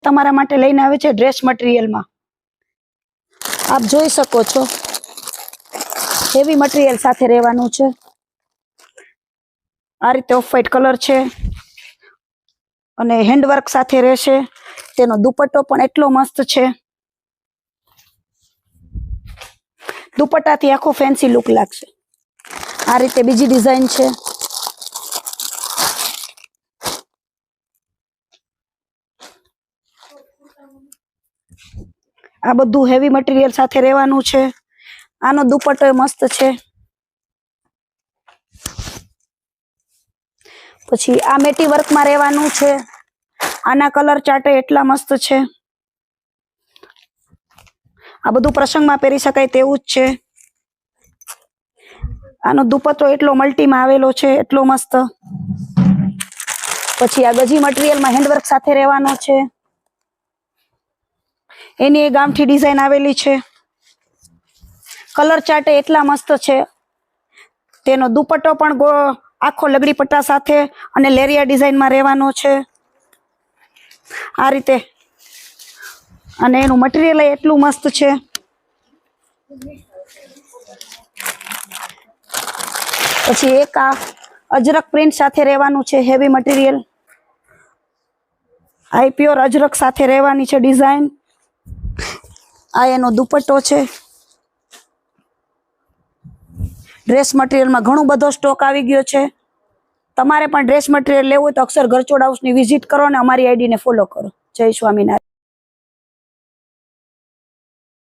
તમારા માટે લઈને આવે છે ડ્રેસ મટીરિયલમાં। આપ જોઈ શકો છો હેવી મટીરિયલ સાથે રહેવાનું છે। આ રીતે ઓફ વ્હાઈટ કલર છે અને હેન્ડવર્ક સાથે રહેશે। તેનો દુપટ્ટો પણ એટલો મસ્ત છે, દુપટ્ટાથી આખો ફેન્સી લુક લાગશે। આ રીતે બીજી ડિઝાઇન છે। આ બધું હેવી મટીરિયલ સાથે રહેવાનું છે। આનો દુપટ્ટો મસ્ત છે। પછી આ મેટી વર્કમાં રહેવાનું છે। આના કલર ચાર્ટ એટલા મસ્ત છે। આ બધું પ્રસંગમાં પહેરી શકાય તેવું જ છે। આનો દુપટ્ટો એટલો મલ્ટીમાં આવેલો છે, એટલો મસ્ત। પછી આ ગજી મટીરિયલમાં હેન્ડવર્ક સાથે રહેવાનો છે। એની એક ગામઠી ડિઝાઇન આવેલી છે। કલર ચાર્ટ એટલા મસ્ત છે। તેનો દુપટ્ટો પણ આખો લગડી પટ્ટા સાથે અને લેરિયા ડિઝાઇનમાં રહેવાનો છે, આ રીતે। અને એનું મટીરિયલ એટલું મસ્ત છે। પછી એક આ અજરક પ્રિન્ટ સાથે રહેવાનું છે, હેવી મટીરિયલ। આ પ્યોર અજરક સાથે રહેવાની છે ડિઝાઇન। આ એનો દુપટ્ટો છે। ડ્રેસ મટીરિયલમાં ઘણો બધો સ્ટોક આવી ગયો છે। તમારે પણ ડ્રેસ મટીરિયલ લેવું હોય તો અક્ષર ગરચોડ હાઉસની વિઝિટ કરો અને અમારી આઈડીને ફોલો કરો। જય સ્વામિનારાયણ।